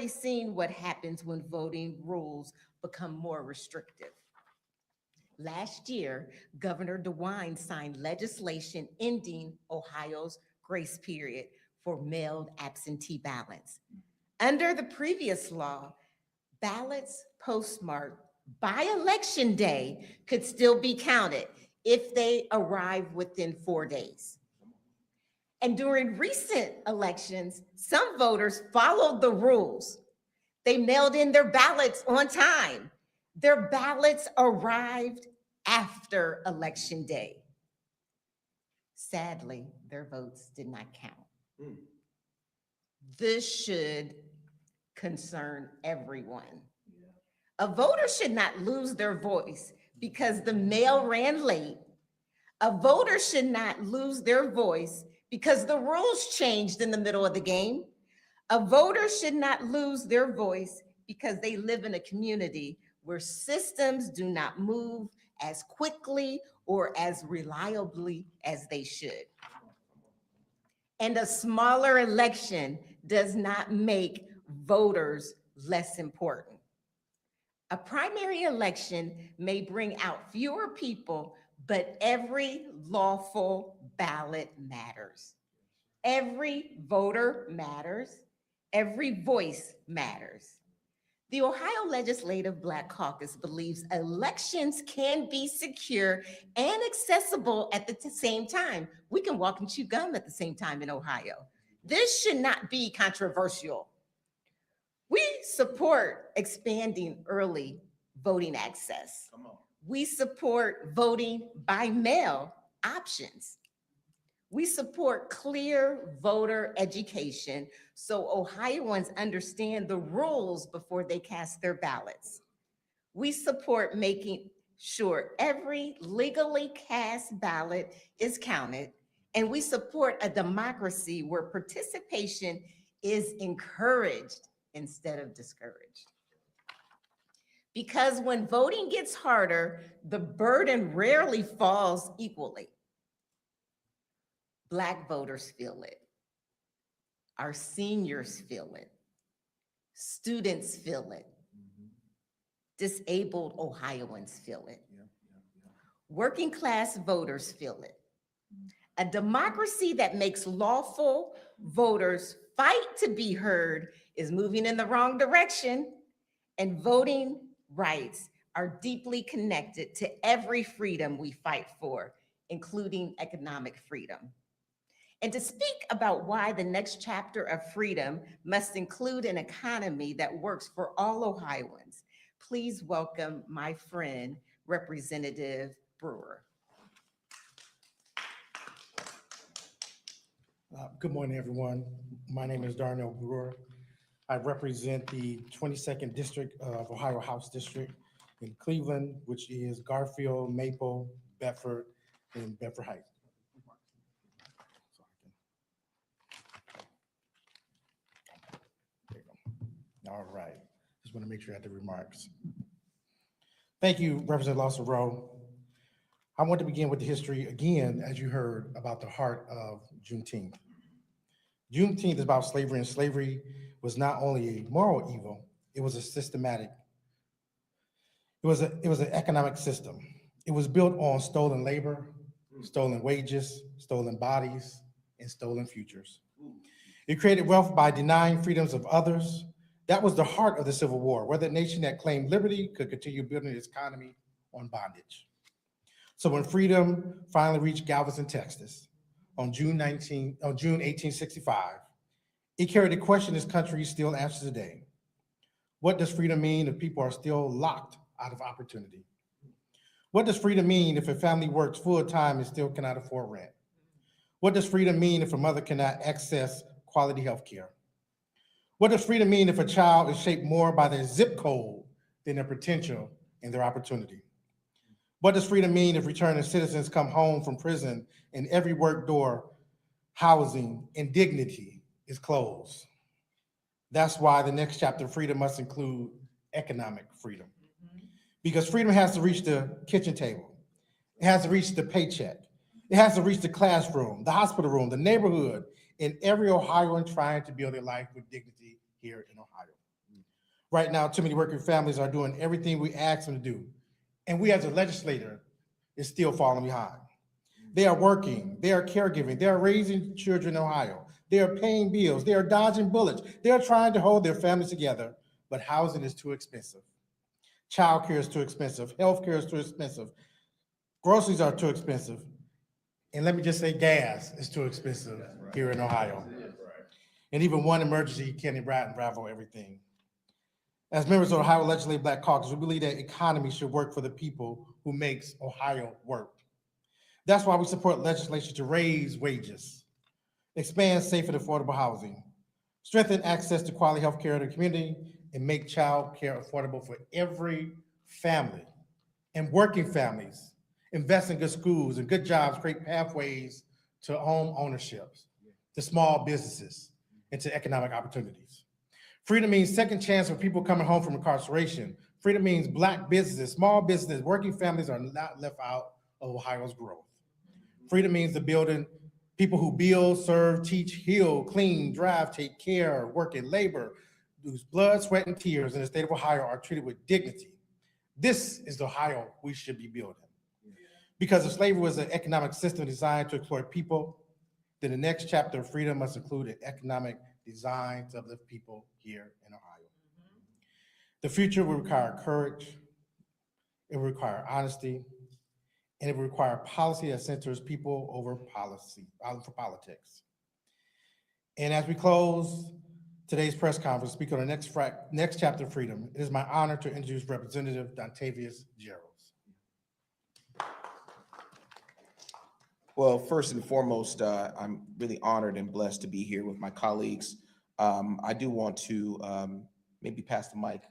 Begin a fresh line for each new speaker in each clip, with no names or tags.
already seen what happens when voting rules become more restrictive. Last year, Governor DeWine signed legislation ending Ohio's grace period for mailed absentee ballots. Under the previous law, ballots postmarked by election day could still be counted if they arrive within 4 days. And during recent elections, some voters followed the rules. They mailed in their ballots on time. Their ballots arrived after election day. Sadly, their votes did not count. This should concern everyone. A voter should not lose their voice because the mail ran late. A voter should not lose their voice because the rules changed in the middle of the game. A voter should not lose their voice because they live in a community where systems do not move as quickly or as reliably as they should. And a smaller election does not make voters less important. A primary election may bring out fewer people, but every lawful ballot matters. Every voter matters. Every voice matters. The Ohio Legislative Black Caucus believes elections can be secure and accessible at the same time. We can walk and chew gum at the same time in Ohio. This should not be controversial. We support expanding early voting access. We support voting by mail options. We support clear voter education so Ohioans understand the rules before they cast their ballots. We support making sure every legally cast ballot is counted, and we support a democracy where participation is encouraged instead of discouraged. Because when voting gets harder, the burden rarely falls equally. Black voters feel it. Our seniors feel it. Students feel it. Disabled Ohioans feel it. Working class voters feel it. A democracy that makes lawful voters fight to be heard is moving in the wrong direction, and voting rights are deeply connected to every freedom we fight for, including economic freedom. And to speak about why the next chapter of freedom must include an economy that works for all Ohioans, please welcome my friend, Representative Brewer.
Good morning, everyone. My name is Darnell Brewer. I represent the 22nd District of Ohio House District in Cleveland, which is Garfield, Maple, Bedford, and Bedford Heights. There you go. All right. Just want to make sure I had the remarks. Thank you, Representative Lawson Rowe. I want to begin with the history again, as you heard, about the heart of Juneteenth. Juneteenth is about slavery, and slavery was not only a moral evil, it was a systematic, it was an economic system. It was built on stolen labor, stolen wages, stolen bodies, and stolen futures. It created wealth by denying freedoms of others. That was the heart of the Civil War, where the nation that claimed liberty could continue building its economy on bondage. So when freedom finally reached Galveston, Texas, on June 1865, it carried a question this country still answers today. What does freedom mean if people are still locked out of opportunity? What does freedom mean if a family works full-time and still cannot afford rent? What does freedom mean if a mother cannot access quality health care? What does freedom mean if a child is shaped more by their zip code than their potential and their opportunity? What does freedom mean if returning citizens come home from prison and every work door, housing, and dignity is closed? That's why the next chapter of freedom must include economic freedom. Because freedom has to reach the kitchen table. It has to reach the paycheck. It has to reach the classroom, the hospital room, the neighborhood, and every Ohioan trying to build a life with dignity here in Ohio. Right now, too many working families are doing everything we ask them to do. And we as a legislator is still falling behind. They are working, they are caregiving, they are raising children in Ohio. They are paying bills, they are dodging bullets. They are trying to hold their families together, but housing is too expensive. Childcare is too expensive, healthcare is too expensive, groceries are too expensive. And let me just say gas is too expensive here in Ohio. And even one emergency can't unravel everything. As members of the Ohio Legislative Black Caucus, we believe that economy should work for the people who makes Ohio work. That's why we support legislation to raise wages, expand safe and affordable housing, strengthen access to quality health care in the community, and make child care affordable for every family. And working families, invest in good schools and good jobs, create pathways to home ownership, to small businesses, and to economic opportunities. Freedom means second chance for people coming home from incarceration. Freedom means Black businesses, small businesses, working families are not left out of Ohio's growth. Freedom means the building, people who build, serve, teach, heal, clean, drive, take care, work in labor, whose blood, sweat, and tears in the state of Ohio are treated with dignity. This is the Ohio we should be building. Because if slavery was an economic system designed to exploit people, then the next chapter of freedom must include an economic design to uplift people here in Ohio. The future will require courage, it will require honesty, and it will require policy that centers people over politics. And as we close today's press conference, speak on the next chapter of freedom, it is my honor to introduce Representative Dontavius Gerald.
Well, first and foremost, I'm really honored and blessed to be here with my colleagues. I do want to maybe pass the mic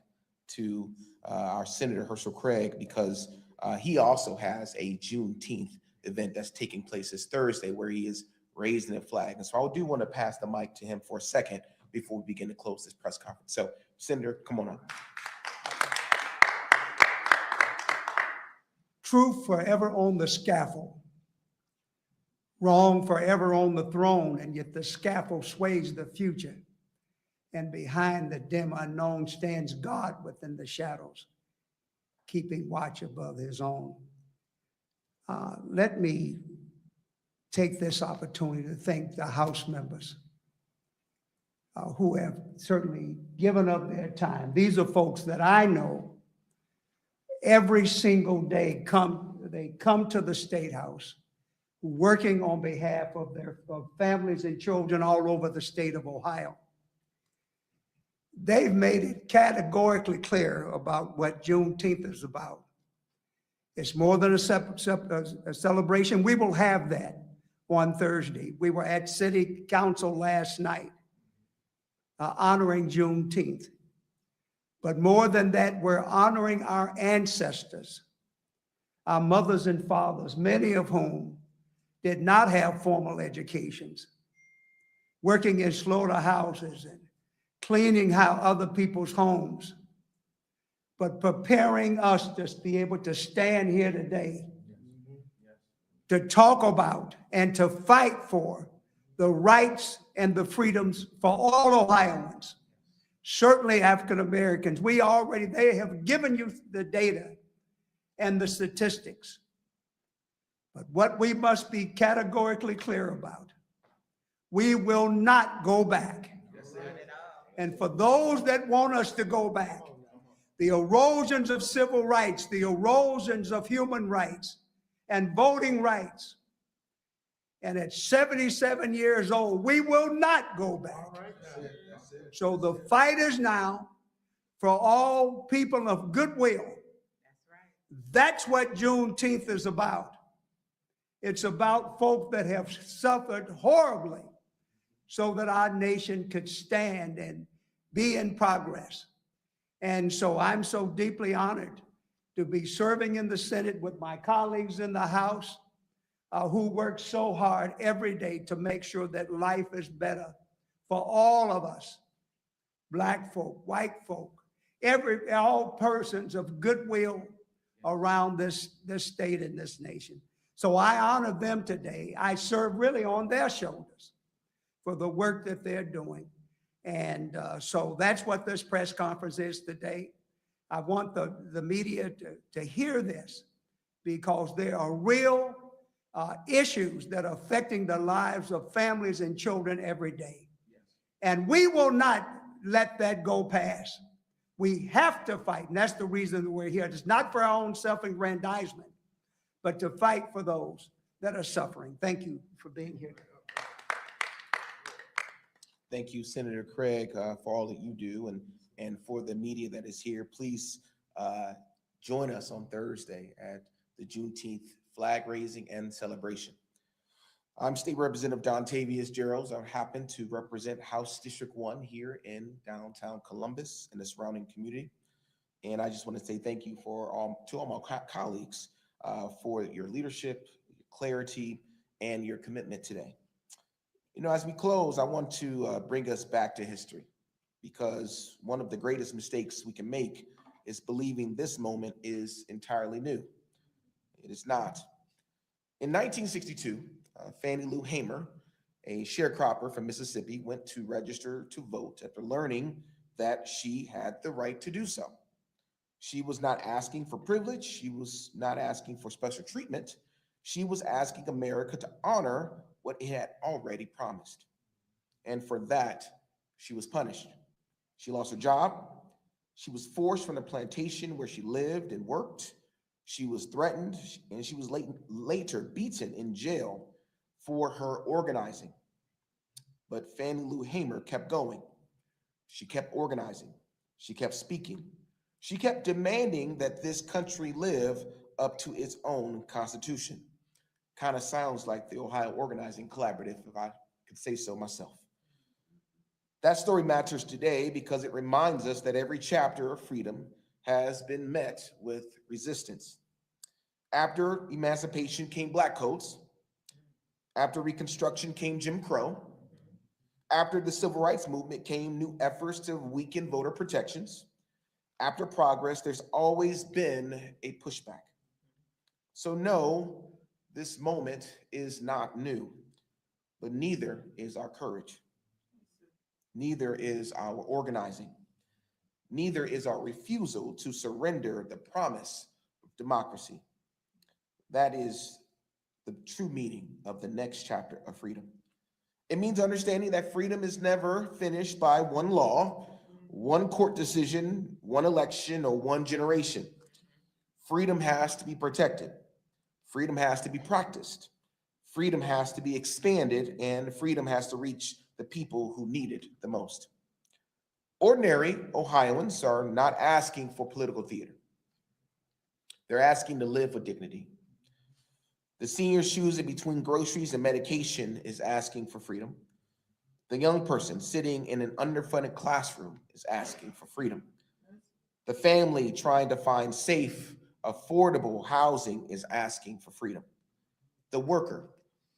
to our Senator Herschel Craig, because he also has a Juneteenth event that's taking place this Thursday where he is raising a flag. And so I do want to pass the mic to him for a second before we begin to close this press conference. So, Senator, come on up.
Truth forever on the scaffold, wrong forever on the throne, and yet the scaffold sways the future. And behind the dim unknown stands God within the shadows, keeping watch above his own. Let me take this opportunity to thank the House members who have certainly given up their time. These are folks that I know every single day come to the State House working on behalf of their families and children all over the state of Ohio. They've made it categorically clear about what Juneteenth is about. It's more than a celebration. We will have that on Thursday. We were at City Council last night honoring Juneteenth. But more than that, we're honoring our ancestors, our mothers and fathers, many of whom did not have formal educations, working in slaughterhouses and cleaning other people's homes, but preparing us to be able to stand here today to talk about and to fight for the rights and the freedoms for all Ohioans, certainly African Americans. They have given you the data and the statistics. But what we must be categorically clear about, we will not go back. And for those that want us to go back, the erosions of civil rights, the erosions of human rights and voting rights, and at 77 years old, we will not go back. So the fight is now for all people of goodwill. That's what Juneteenth is about. It's about folk that have suffered horribly so that our nation could stand and be in progress. And so I'm so deeply honored to be serving in the Senate with my colleagues in the House who work so hard every day to make sure that life is better for all of us, Black folk, white folk, all persons of goodwill around this state and this nation. So I honor them today. I serve really on their shoulders for the work that they're doing. And so that's what this press conference is today. I want the media to hear this, because there are real issues that are affecting the lives of families and children every day. And we will not let that go past. We have to fight, and that's the reason that we're here. It's not for our own self-aggrandizement, but to fight for those that are suffering. Thank you for being here.
Thank you, Senator Craig, for all that you do, and for the media that is here. Please join us on Thursday at the Juneteenth flag raising and celebration. I'm State Representative Dontavius Geralds. I happen to represent House District 1 here in downtown Columbus and the surrounding community. And I just want to say thank you to all my colleagues for your leadership, your clarity, and your commitment today. You know, as we close, I want to bring us back to history, because one of the greatest mistakes we can make is believing this moment is entirely new. It is not. In 1962, Fannie Lou Hamer, a sharecropper from Mississippi, went to register to vote after learning that she had the right to do so. She was not asking for privilege. She was not asking for special treatment. She was asking America to honor what it had already promised. And for that, she was punished. She lost her job. She was forced from the plantation where she lived and worked. She was threatened, and she was later beaten in jail for her organizing. But Fannie Lou Hamer kept going. She kept organizing. She kept speaking. She kept demanding that this country live up to its own constitution. Kind of sounds like the Ohio Organizing Collaborative, if I could say so myself. That story matters today because it reminds us that every chapter of freedom has been met with resistance. After emancipation came black coats. After Reconstruction came Jim Crow. After the Civil Rights Movement came new efforts to weaken voter protections. After progress, there's always been a pushback. So no, this moment is not new, but neither is our courage. Neither is our organizing. Neither is our refusal to surrender the promise of democracy. That is the true meaning of the next chapter of freedom. It means understanding that freedom is never finished by one law, one court decision, one election, or one generation. Freedom has to be protected. Freedom has to be practiced. Freedom has to be expanded, and freedom has to reach the people who need it the most. Ordinary Ohioans are not asking for political theater. They're asking to live with dignity. The senior choosing between groceries and medication is asking for freedom. The young person sitting in an underfunded classroom is asking for freedom. The family trying to find safe, affordable housing is asking for freedom. The worker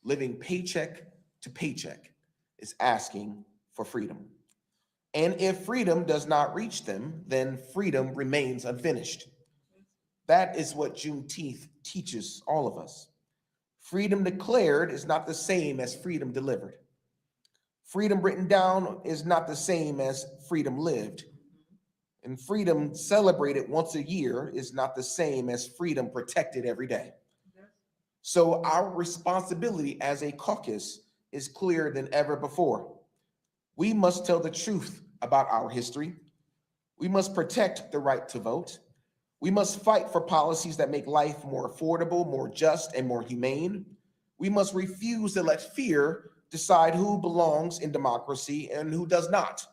living paycheck to paycheck is asking for freedom. And if freedom does not reach them, then freedom remains unfinished. That is what Juneteenth teaches all of us. Freedom declared is not the same as freedom delivered. Freedom written down is not the same as freedom lived. And freedom celebrated once a year is not the same as freedom protected every day. So our responsibility as a caucus is clearer than ever before. We must tell the truth about our history. We must protect the right to vote. We must fight for policies that make life more affordable, more just, and more humane. We must refuse to let fear decide who belongs in democracy and who does not.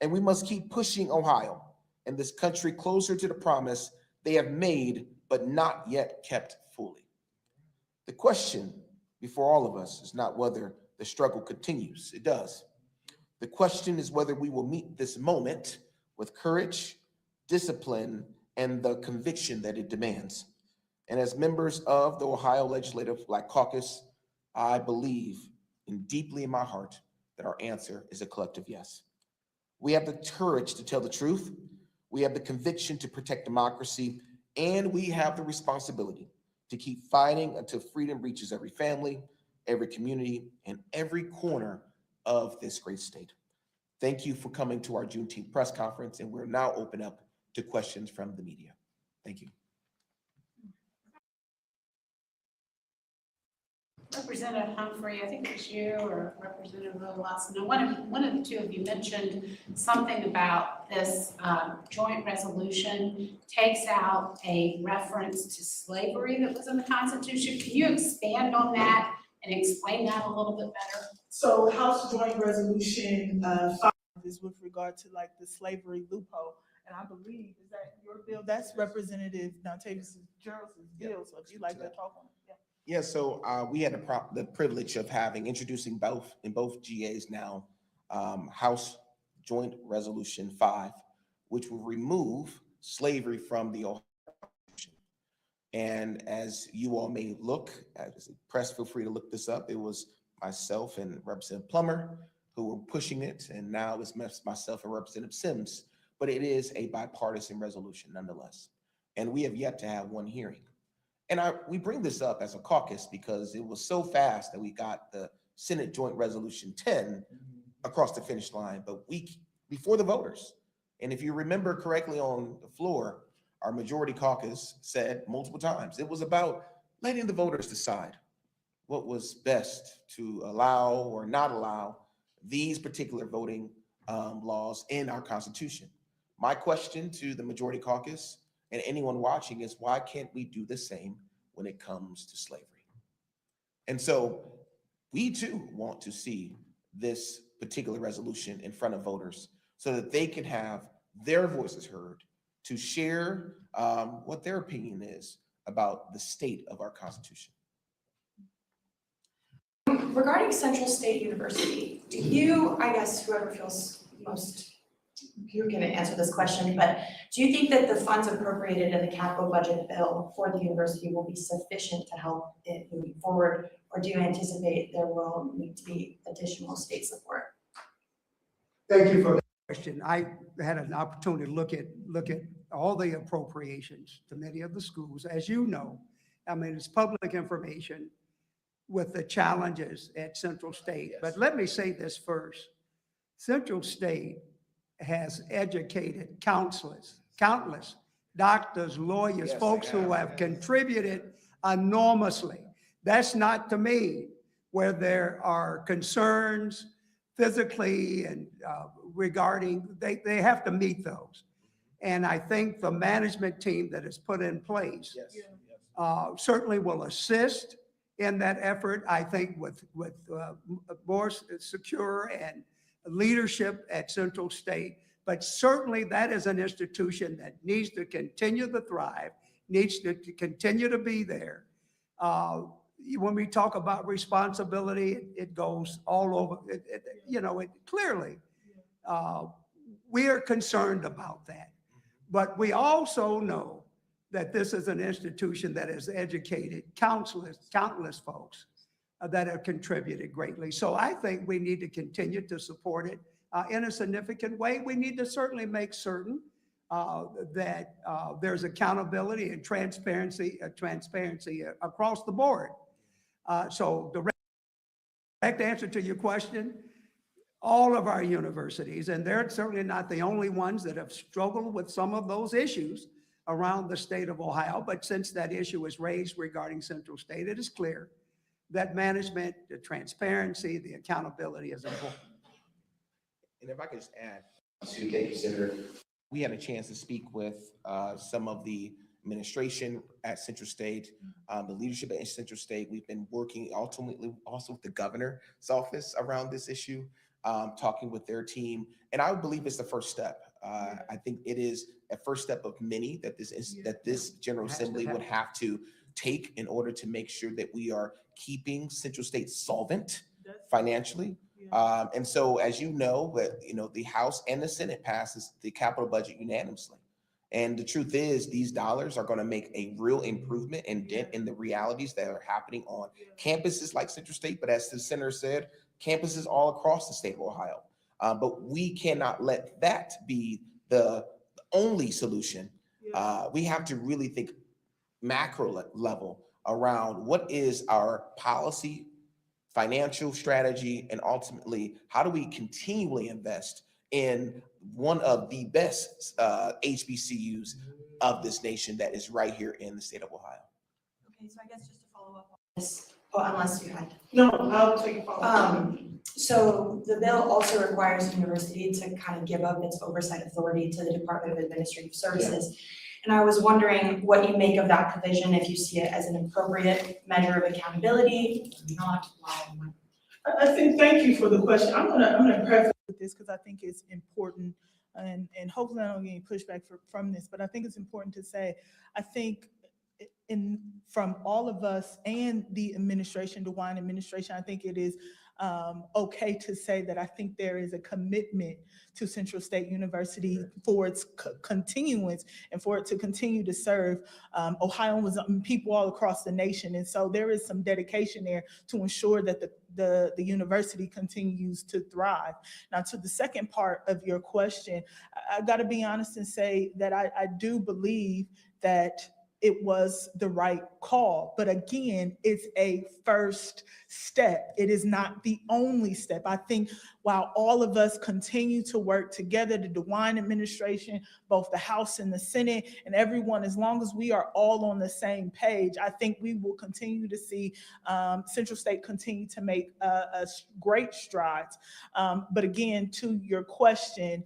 And we must keep pushing Ohio and this country closer to the promise they have made but not yet kept fully. The question before all of us is not whether the struggle continues. It does. The question is whether we will meet this moment with courage, discipline, and the conviction that it demands. And as members of the Ohio Legislative Black Caucus, I believe deeply in my heart that our answer is a collective yes. We have the courage to tell the truth. We have the conviction to protect democracy, and we have the responsibility to keep fighting until freedom reaches every family, every community, and every corner of this great state. Thank you for coming to our Juneteenth press conference, and we're now open up to questions from the media. Thank you.
Representative Humphrey, I think it was you or Representative Lawson. One of the two of you mentioned something about this joint resolution takes out a reference to slavery that was in the Constitution. Can you expand on that and explain that a little bit better?
So House Joint Resolution 5 is with regard to like the slavery loophole. And I believe, is that your bill? That's Representative Dontavius Gerald's bill. So if you'd like to talk on it. Yeah.
Yeah, so we had the privilege of introducing both GAs now, House Joint Resolution 5, which will remove slavery from the Ohio Constitution. And as you all may look, as the press, feel free to look this up. It was myself and Representative Plummer who were pushing it, and now it's myself and Representative Sims. But it is a bipartisan resolution nonetheless. And we have yet to have one hearing. And we bring this up as a caucus because it was so fast that we got the Senate Joint Resolution 10 across the finish line, but before the voters. And if you remember correctly on the floor, our majority caucus said multiple times, it was about letting the voters decide what was best to allow or not allow these particular voting laws in our Constitution. My question to the majority caucus and anyone watching is, why can't we do the same when it comes to slavery? And so we too want to see this particular resolution in front of voters so that they can have their voices heard to share what their opinion is about the state of our Constitution.
Regarding Central State University, do you, I guess whoever feels most, you can answer this question, but do you think that the funds appropriated in the capital budget bill for the university will be sufficient to help it moving forward, or do you anticipate there will need to be additional state support?
Thank you for that question. I had an opportunity to look at all the appropriations to many of the schools. As you know, I mean, it's public information with the challenges at Central State.
Yes.
But let me say this first. Central State has educated countless doctors, lawyers,
Yes,
folks who have contributed enormously. That's not to me where there are concerns physically and regarding, they have to meet those. And I think the management team that is put in place certainly will assist in that effort. I think with more secure and leadership at Central State, but certainly that is an institution that needs to continue to thrive, needs to continue to be there. When we talk about responsibility, it goes all over, clearly, we are concerned about that. But we also know that this is an institution that has educated countless folks that have contributed greatly. So I think we need to continue to support it in a significant way. We need to certainly make certain that there's accountability and transparency across the board. So the direct answer to your question, all of our universities, and they're certainly not the only ones that have struggled with some of those issues around the state of Ohio, but since that issue was raised regarding Central State, it is clear that management, the transparency, the accountability is important.
And if I could just add to thank you, Senator. We had a chance to speak with some of the administration at Central State, the leadership at Central State. We've been working ultimately also with the governor's office around this issue, talking with their team. And I would believe it's the first step. I think it is a first step of many that this General Assembly would have to take in order to make sure that we are keeping Central State solvent financially. And so, as you know, the House and the Senate passes the capital budget unanimously. And the truth is, these dollars are going to make a real improvement and dent in the realities that are happening on campuses like Central State, but as the senator said, campuses all across the state of Ohio. But we cannot let that be the only solution. We have to really think macro level around what is our policy, financial strategy, and ultimately, how do we continually invest in one of the best HBCUs of this nation that is right here in the state of Ohio.
Okay, so I guess just to follow up on this, oh, unless you had.
No, I'll take a follow-up.
So the bill also requires the university to kind of give up its oversight authority to the Department of Administrative Services. And I was wondering what you make of that provision, if you see it as an appropriate measure of accountability, or not, why, and when.
I think, thank you for the question. I'm gonna preface with this because I think it's important, and hopefully I don't get any pushback from this, but I think it's important to say, I think from all of us and the administration, the DeWine administration, I think it is okay to say that I think there is a commitment to Central State University for its continuance and for it to continue to serve Ohioans, people all across the nation. And so there is some dedication there to ensure that the university continues to thrive. Now, to the second part of your question, I got to be honest and say that I do believe that it was the right call. But again, it's a first step. It is not the only step. I think while all of us continue to work together, the DeWine administration, both the House and the Senate, and everyone, as long as we are all on the same page, I think we will continue to see Central State continue to make great strides. But again, to your question,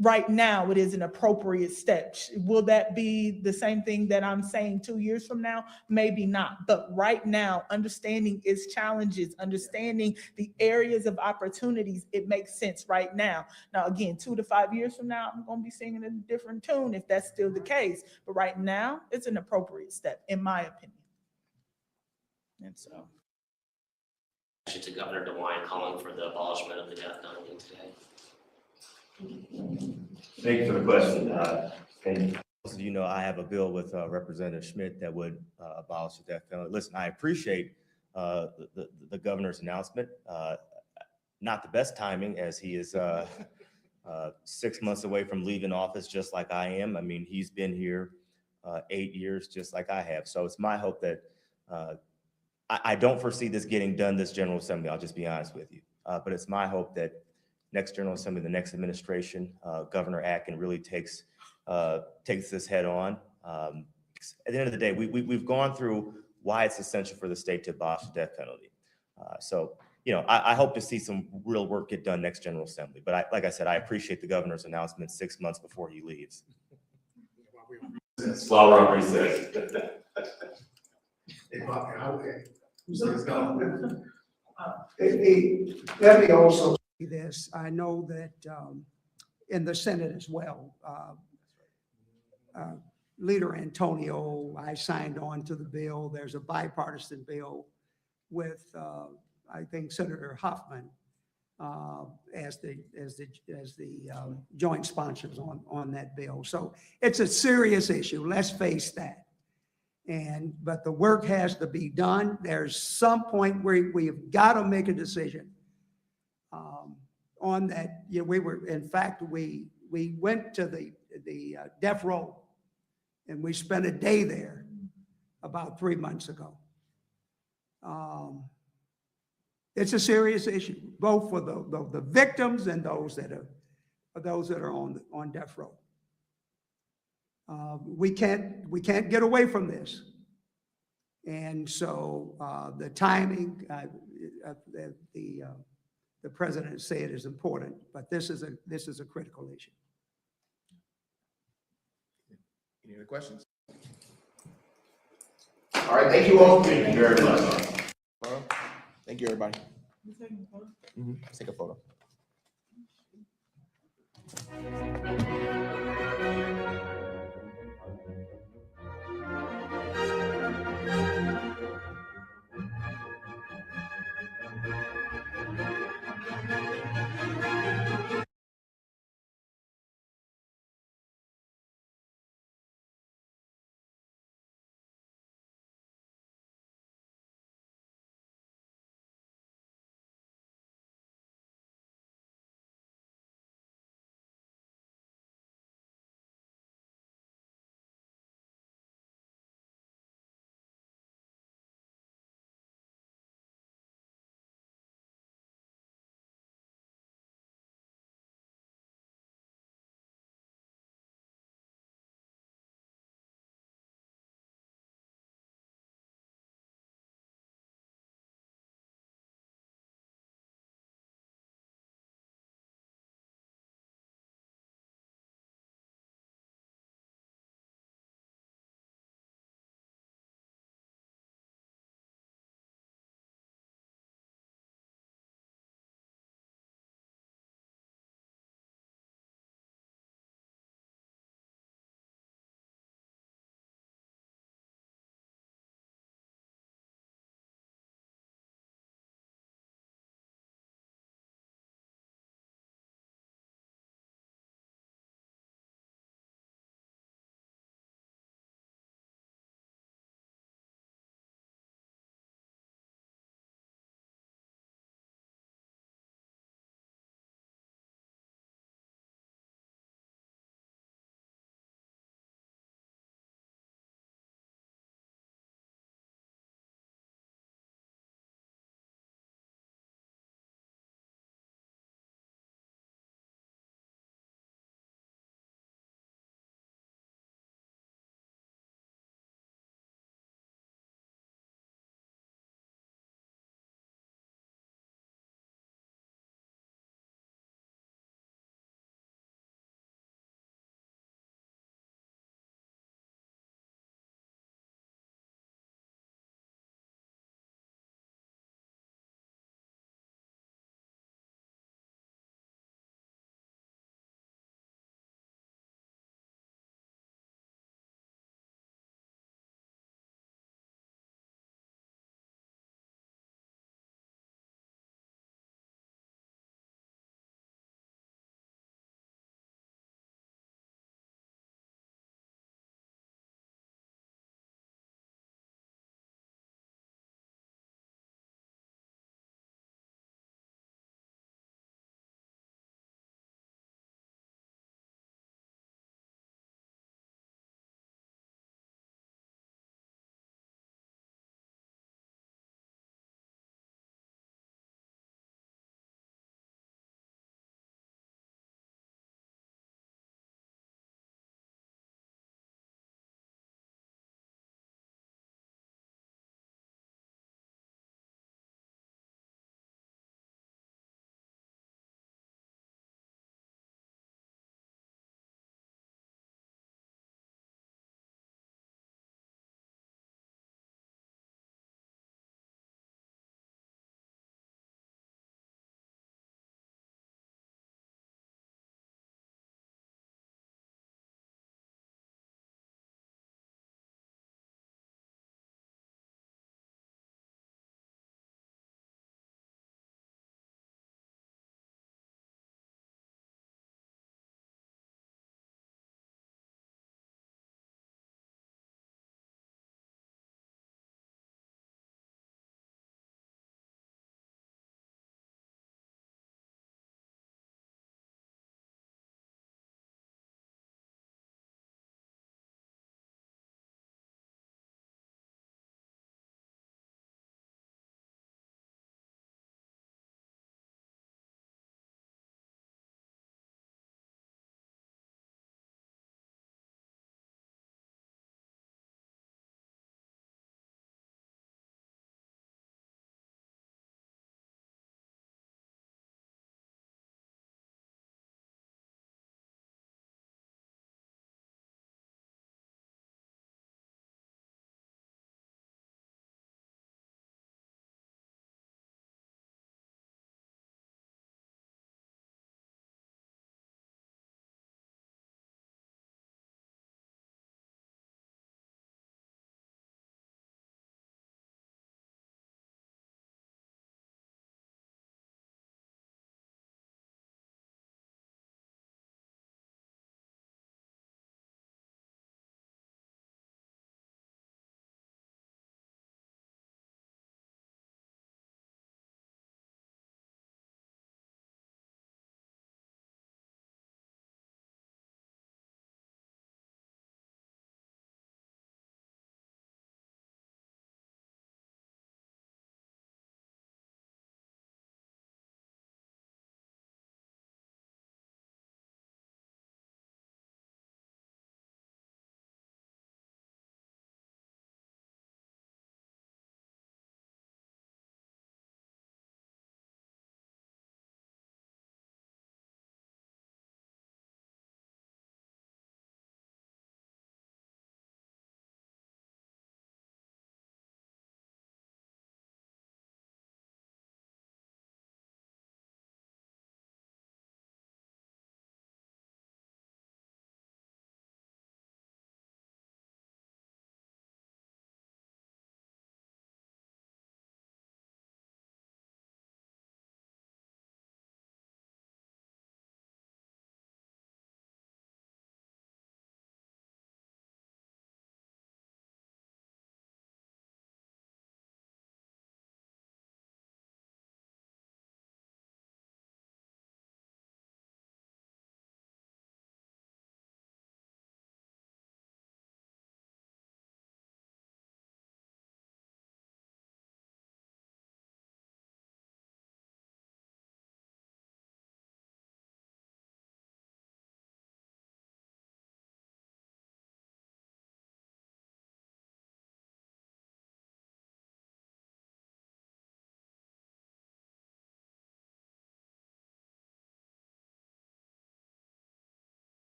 right now, it is an appropriate step. Will that be the same thing that I'm saying 2 years from now? Maybe not. But right now, understanding its challenges, understanding the areas of opportunities, it makes sense right now. Now, again, 2 to 5 years from now, I'm going to be singing a different tune if that's still the case. But right now, it's an appropriate step, in my opinion. And so.
To Governor DeWine calling for the abolishment of the death penalty today.
Thank you for the question. And
Most of you know I have a bill with Representative Schmidt that would abolish the death penalty. Listen, I appreciate the governor's announcement. Not the best timing, as he is 6 months away from leaving office, just like I am. I mean, he's been here 8 years, just like I have. So it's my hope that I don't foresee this getting done this General Assembly. I'll just be honest with you. But it's my hope that next General Assembly, the next administration, Governor Atkin really takes this head on. At the end of the day, we've gone through why it's essential for the state to abolish the death penalty. So, you know, I hope to see some real work get done next General Assembly. But like I said, I appreciate the governor's announcement 6 months before he leaves.
while we're on recess.
Let me also say this. I know that in the Senate as well, Leader Antonio, I signed on to the bill. There's a bipartisan bill with, I think, Senator Huffman as the joint sponsors on that bill. So it's a serious issue. Let's face that. But the work has to be done. There's some point where we have got to make a decision on that. You know, in fact, we went to the death row and we spent a day there about 3 months ago. It's a serious issue, both for the victims and those that are on death row. We can't get away from this. And so the timing, the president said is important, but this is a critical issue.
Any other questions?
All right, thank you all. Thank you very much.
Thank you, everybody. Let's take a photo.